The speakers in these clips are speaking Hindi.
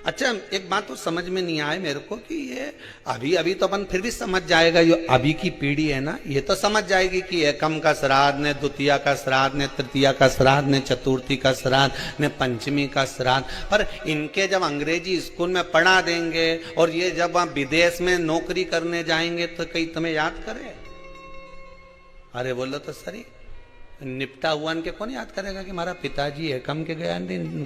अच्छा, एक बात तो समझ में नहीं आए मेरे को कि ये अभी अभी तो अपन फिर भी समझ जाएगा, जो अभी की पीढ़ी है ना ये तो समझ जाएगी कि एकम का श्राद्ध ने, द्वितीया का श्राद्ध ने, तृतीया का श्राद्ध ने, चतुर्थी का श्राद्ध ने, पंचमी का श्राद्ध। पर इनके जब अंग्रेजी स्कूल में पढ़ा देंगे और ये जब वहां विदेश में नौकरी करने जाएंगे तो कहीं तुम्हें याद करे? अरे बोलो तो सही, निपटा हुआ के कौन याद करेगा कि हमारा पिताजी एकम के गया,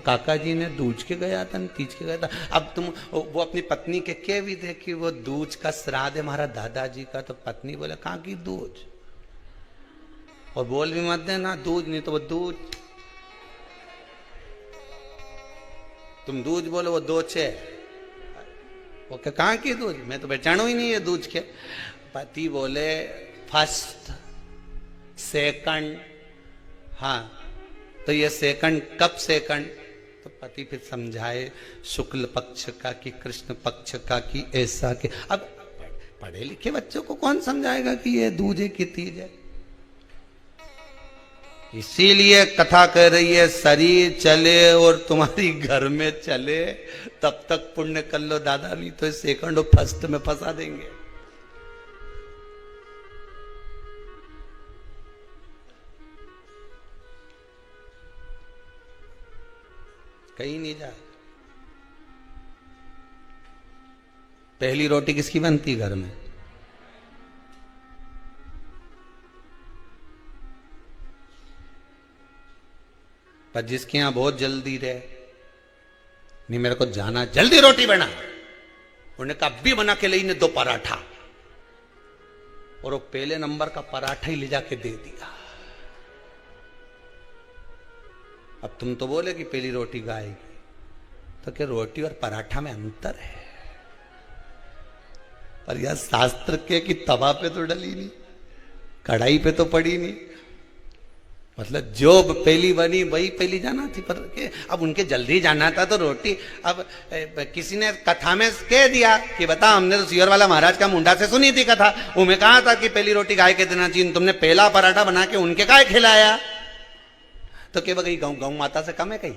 काका जी ने दूज के गया था, तीज के गया था। अब तुम वो अपनी पत्नी के भी थे कि वो दूज का श्राद्ध है हमारा दादाजी का, तो पत्नी बोले कहाँ की दूज, और बोल भी मत देना दूज, नहीं तो वो दूज, तुम दूज बोलो वो दोचे, वो कहाँ की दूज, मैं तो पहचानू ही नहीं है दूज के। पति बोले फर्स्ट सेकंड, हाँ तो ये सेकंड कब सेकंड, तो पति फिर समझाए शुक्ल पक्ष का कि कृष्ण पक्ष का कि ऐसा के। अब पढ़े लिखे बच्चों को कौन समझाएगा कि ये दूजे की तीज है। इसीलिए कथा कह रही है शरीर चले और तुम्हारी घर में चले तब तक पुण्य कर लो दादा, नहीं तो सेकंड और फर्स्ट में फंसा देंगे। कहीं नहीं जा। पहली रोटी किसकी बनती घर में? पर जिसके यहां बहुत जल्दी रहे, नहीं मेरे को जाना, जल्दी रोटी बना, उन्होंने कहा अभी बना के ली ने 2 पराठा, और वो पहले नंबर का पराठा ही ले जाके दे दिया। अब तुम तो बोले कि पहली रोटी गाय की, तो क्या रोटी और पराठा में अंतर है? पर यह शास्त्र के कि तवा पे तो डली नहीं, कढ़ाई पे तो पड़ी नहीं, मतलब जो पहली बनी वही पहली जाना थी। पर के अब उनके जल्दी जाना था तो रोटी, अब किसी ने कथा में कह दिया कि बता हमने तो सियर वाला महाराज का मुंडा से सुनी थी कथा, उन्हें कहा था कि पहली रोटी गाय के देना चाहिए, तुमने पहला पराठा बना के उनके गाय खिलाया, तो क्या गई गौ माता से कम है कहीं?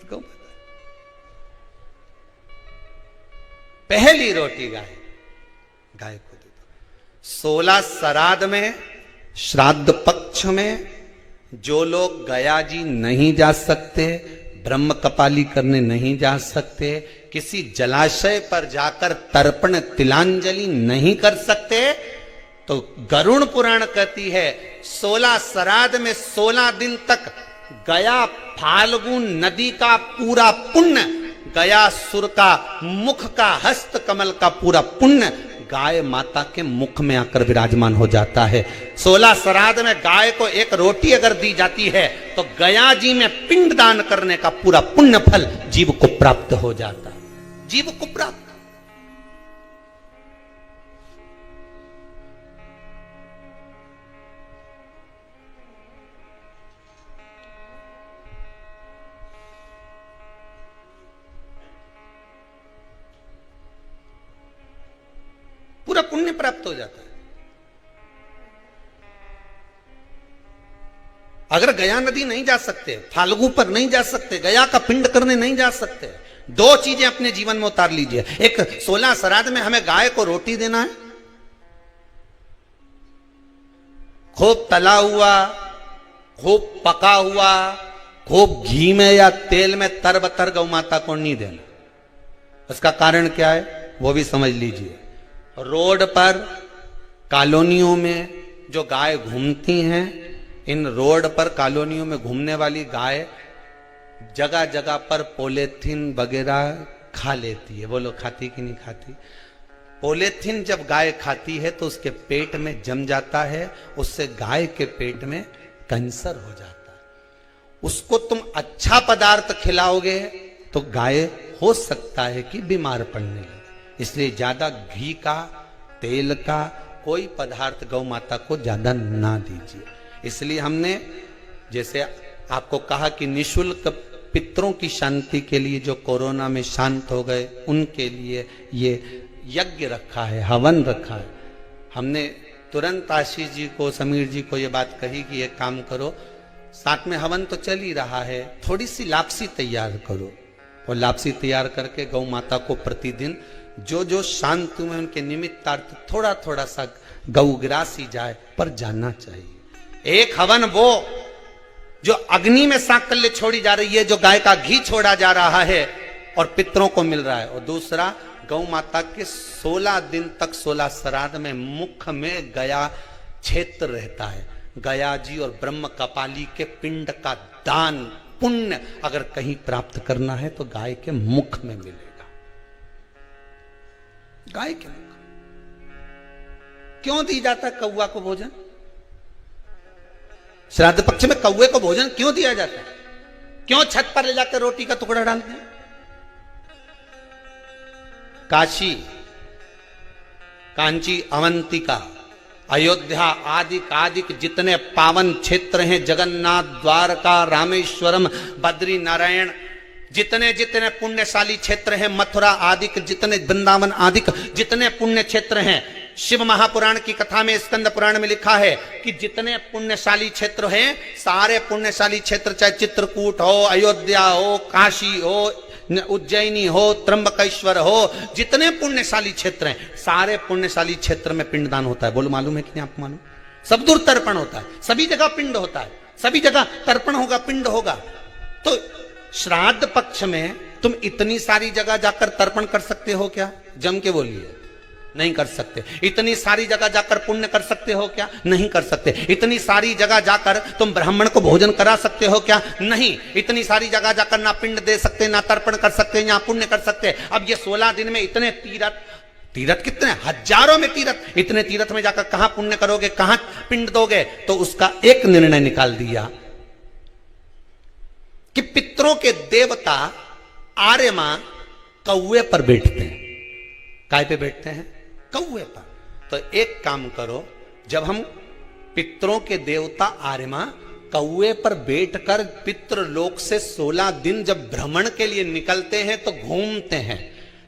गौ माता पहली रोटी गाय को दे दो। 16 श्राद्ध में, श्राद्ध पक्ष में जो लोग गया जी नहीं जा सकते, ब्रह्म कपाली करने नहीं जा सकते, किसी जलाशय पर जाकर तर्पण तिलांजलि नहीं कर सकते, तो गरुड़ पुराण कहती है 16 श्राद्ध में 16 दिन तक गया फाल्गुन नदी का पूरा पुण्य, गया सुर का मुख का हस्त कमल का पूरा पुण्य गाय माता के मुख में आकर विराजमान हो जाता है। 16 श्राद्ध में गाय को एक रोटी अगर दी जाती है तो गया जी में पिंड दान करने का पूरा पुण्य फल जीव को प्राप्त हो जाता है, जीव को प्राप्त। पूरा पुण्य प्राप्त हो जाता है। अगर गया नदी नहीं जा सकते, फाल्गु पर नहीं जा सकते, गया का पिंड करने नहीं जा सकते, 2 चीजें अपने जीवन में उतार लीजिए। एक 16 श्राद्ध में हमें गाय को रोटी देना है, खूब तला हुआ, खूब पका हुआ, खूब घी में या तेल में तरबतर गौ माता को नहीं देना। इसका कारण क्या है वो भी समझ लीजिए। रोड पर कॉलोनियों में जो गाय घूमती हैं, इन रोड पर कॉलोनियों में घूमने वाली गाय जगह जगह पर पॉलीथीन वगैरह खा लेती है। वो लोग खाती कि नहीं खाती? पॉलीथीन जब गाय खाती है तो उसके पेट में जम जाता है, उससे गाय के पेट में कैंसर हो जाता है। उसको तुम अच्छा पदार्थ खिलाओगे तो गाय हो सकता है कि बीमार पड़ने लगे। इसलिए ज्यादा घी का, तेल का कोई पदार्थ गौ माता को ज्यादा ना दीजिए। इसलिए हमने जैसे आपको कहा कि निशुल्क पितरों की शांति के लिए जो कोरोना में शांत हो गए उनके लिए ये यज्ञ रखा है, हवन रखा है। हमने तुरंत आशीष जी को, समीर जी को ये बात कही कि ये काम करो, साथ में हवन तो चल ही रहा है, थोड़ी सी लापसी तैयार करो। और लापसी तैयार करके गौ माता को प्रतिदिन जो जो शांति में उनके निमित्तार्थ थोड़ा थोड़ा सा गौग्रासी जाए, पर जानना चाहिए एक हवन वो जो अग्नि में सांकल्य छोड़ी जा रही है, जो गाय का घी छोड़ा जा रहा है और पितरों को मिल रहा है, और दूसरा गौ माता के 16 दिन तक 16 श्राद्ध में मुख में गया क्षेत्र रहता है। गया जी और ब्रह्म कपाली के पिंड का दान पुण्य अगर कहीं प्राप्त करना है तो गाय के मुख में मिलेगा। गाय के मुख क्यों दी जाता है कौवा को भोजन? श्राद्ध पक्ष में कौवे को भोजन क्यों दिया जाता है? क्यों छत पर ले जाकर रोटी का टुकड़ा डालते हैं? काशी, कांची, अवंतिका, अयोध्या आदि जितने पावन क्षेत्र हैं, जगन्नाथ, द्वारका, रामेश्वरम, बद्री नारायण, जितने जितने पुण्यशाली क्षेत्र हैं, मथुरा आदि जितने, वृंदावन आदि जितने पुण्य क्षेत्र हैं, शिव महापुराण की कथा में, स्कंद पुराण में लिखा है कि जितने पुण्यशाली क्षेत्र हैं, सारे पुण्यशाली क्षेत्र, चाहे चित्रकूट हो, अयोध्या हो, काशी हो, उज्जैनी हो, त्र्यंबकेश्वर हो, जितने पुण्यशाली क्षेत्र हैं, सारे पुण्यशाली क्षेत्र में पिंडदान होता है। बोलो मालूम है कि नहीं आपको? मालूम? सब दूर तर्पण होता है, सभी जगह पिंड होता है, सभी जगह तर्पण होगा, पिंड होगा। तो श्राद्ध पक्ष में तुम इतनी सारी जगह जाकर तर्पण कर सकते हो क्या? जम के बोलिए, नहीं कर सकते। इतनी सारी जगह जाकर पुण्य कर सकते हो क्या? नहीं कर सकते। इतनी सारी जगह जाकर तुम ब्राह्मण को भोजन करा सकते हो क्या? नहीं। इतनी सारी जगह जाकर ना पिंड दे सकते, ना तर्पण कर सकते, ना पुण्य कर सकते। अब ये 16 दिन में इतने तीर्थ कितने हजारों में तीर्थ, इतने तीर्थ में जाकर कहां पुण्य करोगे, कहां पिंड दोगे? तो उसका एक निर्णय निकाल दिया कि पितरों के देवता आर्यमा कौवे पर बैठते हैं। काय पे बैठते हैं? कौवे पर। तो एक काम करो, जब हम पितरों के देवता आर्यमा कौवे पर बैठकर पितृलोक से 16 दिन जब भ्रमण के लिए निकलते हैं तो घूमते हैं,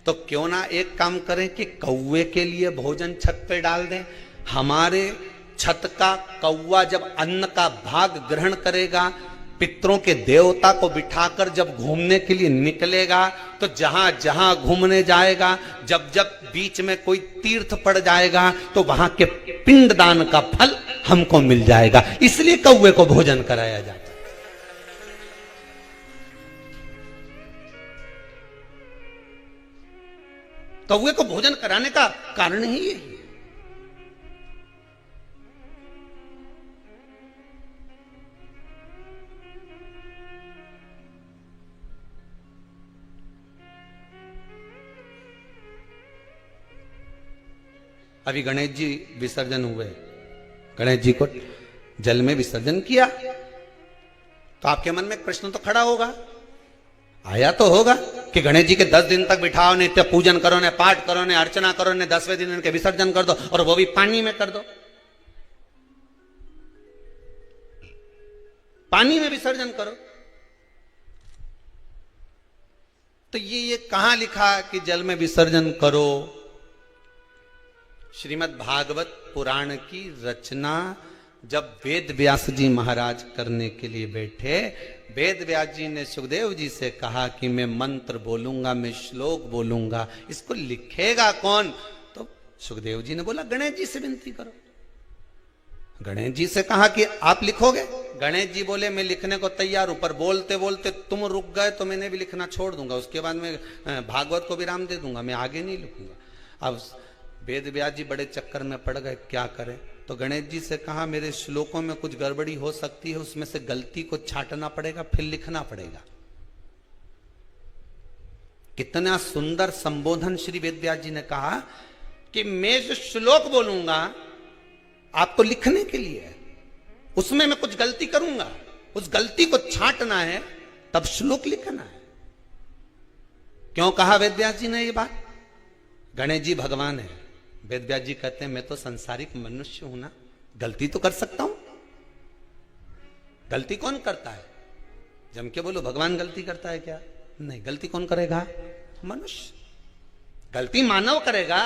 तो क्यों ना एक काम करें कि कौवे के लिए भोजन छत पे डाल दें। हमारे छत का कौवा जब अन्न का भाग ग्रहण करेगा, पितरों के देवता को बिठाकर जब घूमने के लिए निकलेगा, तो जहां जहां घूमने जाएगा, जब जब बीच में कोई तीर्थ पड़ जाएगा, तो वहां के पिंडदान का फल हमको मिल जाएगा। इसलिए कौवे को भोजन कराया जाता है। कौवे को भोजन कराने का कारण ही यही है। अभी गणेश जी विसर्जन हुए, गणेश जी को जल में विसर्जन किया, तो आपके मन में प्रश्न तो खड़ा होगा, आया तो होगा कि गणेश जी के 10 दिन तक बिठाओ, नित्य पूजन करो, ने पाठ करो, ने अर्चना करो, ने 10वें दिन इनके विसर्जन कर दो, और वो भी पानी में कर दो। पानी में विसर्जन करो। तो ये कहां लिखा कि जल में विसर्जन करो? श्रीमद् भागवत पुराण की रचना जब वेद व्यास जी महाराज करने के लिए बैठे, वेद व्यास जी ने सुखदेव जी से कहा कि मैं मंत्र बोलूंगा, मैं श्लोक बोलूंगा, इसको लिखेगा कौन? तो सुखदेव जी ने बोला गणेश जी से विनती करो। गणेश जी से कहा कि आप लिखोगे? गणेश जी बोले मैं लिखने को तैयार हूं, पर बोलते बोलते तुम रुक गए तो मैंने भी लिखना छोड़ दूंगा, उसके बाद मैं भागवत को विराम दे दूंगा, मैं आगे नहीं लिखूंगा। अब वेद व्यास जी बड़े चक्कर में पड़ गए, क्या करें? तो गणेश जी से कहा मेरे श्लोकों में कुछ गड़बड़ी हो सकती है, उसमें से गलती को छांटना पड़ेगा, फिर लिखना पड़ेगा। कितना सुंदर संबोधन श्री वेद व्यास जी ने कहा कि मैं जो श्लोक बोलूंगा आपको लिखने के लिए है, उसमें मैं कुछ गलती करूंगा, उस गलती को छांटना है, तब श्लोक लिखना है। क्यों कहा वेद व्यास जी ने ये बात? गणेश जी भगवान है, वेद व्यास जी कहते हैं मैं तो संसारिक मनुष्य हूं ना, गलती तो कर सकता हूं। गलती कौन करता है? जम के बोलो भगवान गलती करता है क्या? नहीं, गलती कौन करेगा? मनुष्य। गलती मानव करेगा,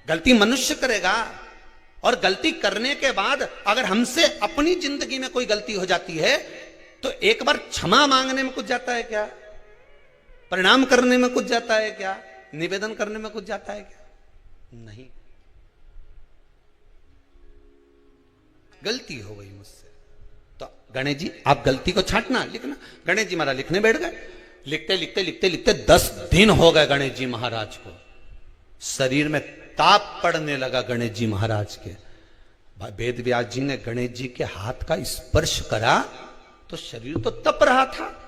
गलती मनुष्य करेगा। और गलती करने के बाद अगर हमसे अपनी जिंदगी में कोई गलती हो जाती है तो एक बार क्षमा मांगने में कुछ जाता है क्या? प्रणाम करने में कुछ जाता है क्या? निवेदन करने में कुछ जाता है क्या? नहीं। गलती हो गई मुझसे, तो गणेश जी आप गलती को छांटना, लिखना। गणेश जी महाराज लिखने बैठ गए। लिखते लिखते लिखते लिखते 10 दिन हो गए गणेश जी महाराज को। शरीर में ताप पड़ने लगा गणेश जी महाराज के। वेद व्यास जी ने गणेश जी के हाथ का स्पर्श करा तो शरीर तो तप रहा था।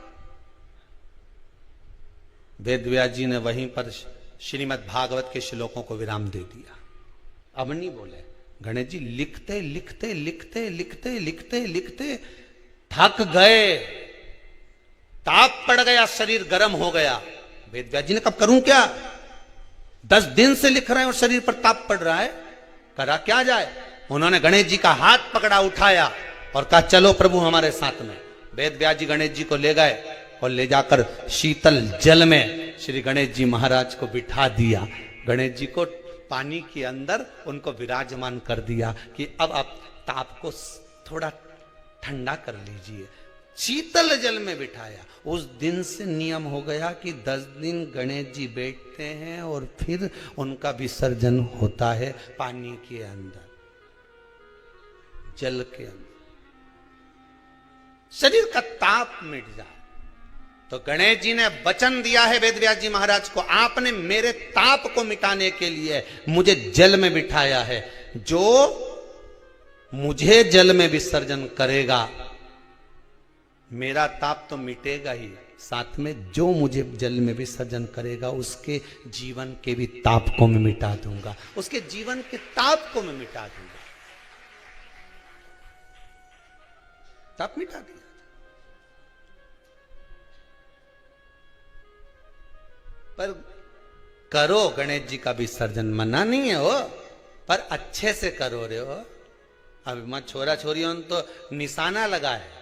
वेद व्यास जी ने वहीं पर श्रीमद् भागवत के श्लोकों को विराम दे दिया। अब नहीं बोले। गणेश जी लिखते लिखते लिखते लिखते लिखते लिखते थक गए, ताप पड़ गया, शरीर गर्म हो गया। वेद व्यास जी ने कब करूं क्या? 10 दिन से लिख रहे हैं और शरीर पर ताप पड़ रहा है, करा क्या जाए? उन्होंने गणेश जी का हाथ पकड़ा, उठाया और कहा चलो प्रभु हमारे साथ में। वेद व्यास जी गणेश जी को ले गए और ले जाकर शीतल जल में श्री गणेश जी महाराज को बिठा दिया। गणेश जी को पानी के अंदर उनको विराजमान कर दिया कि अब आप ताप को थोड़ा ठंडा कर लीजिए। शीतल जल में बिठाया। उस दिन से नियम हो गया कि 10 दिन गणेश जी बैठते हैं और फिर उनका विसर्जन होता है पानी के अंदर, जल के अंदर, शरीर का ताप मिट जाए। तो गणेश जी ने वचन दिया है वेद व्यास जी महाराज को, आपने मेरे ताप को मिटाने के लिए मुझे जल में बिठाया है। जो मुझे जल में विसर्जन करेगा मेरा ताप तो मिटेगा ही, साथ में जो मुझे जल में विसर्जन करेगा उसके जीवन के भी ताप को मैं मिटा दूंगा, उसके जीवन के ताप को मैं मिटा दूंगा। ताप मिटा दिया। पर करो गणेश जी का विसर्जन, मना नहीं है वो, पर अच्छे से करो रे हो। अब मैं छोरा छोरी तो निशाना लगा है,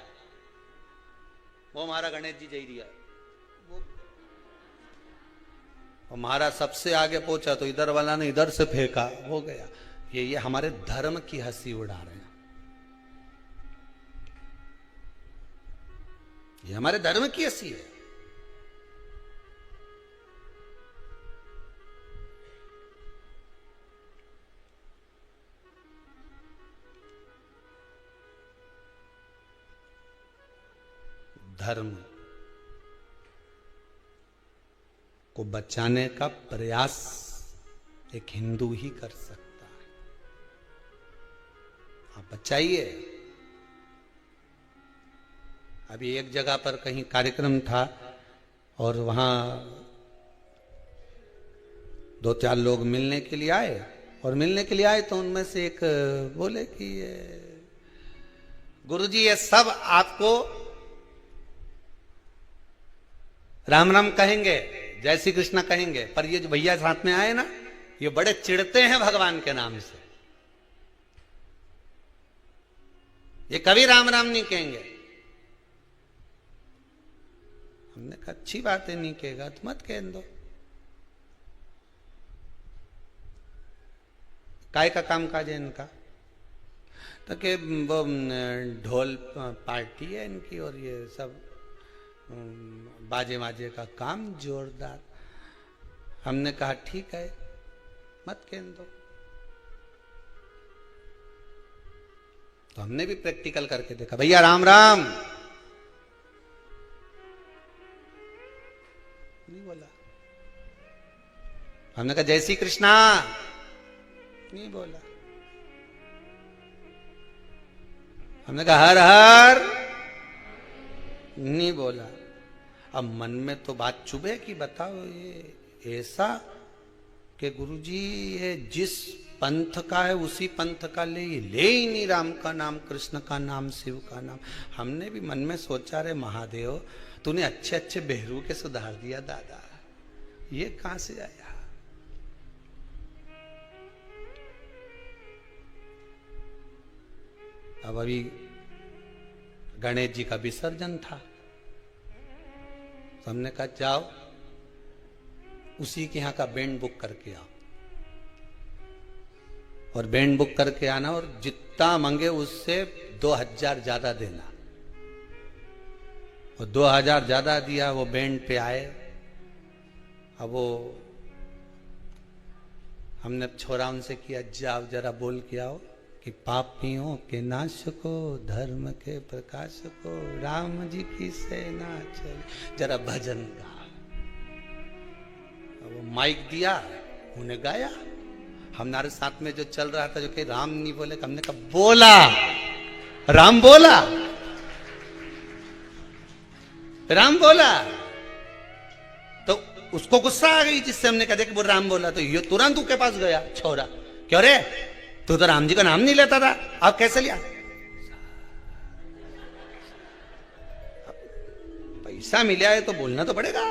वो हमारा गणेश जी जई दिया, वो महाराज सबसे आगे पहुंचा तो इधर वाला ने इधर से फेंका, हो गया। ये हमारे धर्म की हंसी उड़ा रहे हैं, ये हमारे धर्म की हंसी है। धर्म को बचाने का प्रयास एक हिंदू ही कर सकता है। आप बचाइए। अभी एक जगह पर कहीं कार्यक्रम था और वहां 2-4 लोग मिलने के लिए आए, और मिलने के लिए आए तो उनमें से एक बोले कि गुरुजी ये सब आपको राम राम कहेंगे, जय श्री कृष्णा कहेंगे, पर ये जो भैया साथ में आए ना, ये बड़े चिढ़ते हैं भगवान के नाम से, ये कभी राम राम नहीं कहेंगे। हमने कहा अच्छी बात है, नहीं कहेगा तो मत कह दो। काय का काम काज है इनका? तो कि वो ढोल पार्टी है इनकी और ये सब बाजे बाजे का काम जोरदार। हमने कहा ठीक है मत कह दो। तो हमने भी प्रैक्टिकल करके देखा, भैया राम राम नहीं बोला। हमने कहा जय श्री कृष्णा नहीं बोला। हमने कहा हर हर नहीं बोला। अब मन में तो बात चुभे कि बताओ ये ऐसा कि गुरुजी ये जिस पंथ का है उसी पंथ का ले ही नहीं राम का नाम, कृष्ण का नाम, शिव का नाम। हमने भी मन में सोचा रे महादेव तूने अच्छे अच्छे बेहरू के सुधार दिया दादा, ये कहां से आया? अब अभी गणेश जी का विसर्जन था, तो हमने कहा जाओ उसी के यहां का बैंड बुक करके आओ, और बैंड बुक करके आना, और जितना मांगे उससे 2000 ज्यादा देना। और 2000 ज्यादा दिया, वो बैंड पे आए अब वो हमने छोरा उनसे किया, जाओ जरा बोल के आओ कि पापियों के नाश को, धर्म के प्रकाश को, राम जी की सेना चली, जरा भजन गा। वो माइक दिया, उन्हें गाया। हमारे साथ में जो चल रहा था जो कि राम नहीं बोले, हमने कहा बोला, राम बोला, राम बोला। तो उसको गुस्सा आ गई, जिससे हमने कहा कि वो राम बोला। तो ये तुरंत उसके पास गया छोरा, क्यों रे तू तो राम जी का नाम नहीं लेता था, अब कैसे लिया? पैसा मिला है तो बोलना तो पड़ेगा।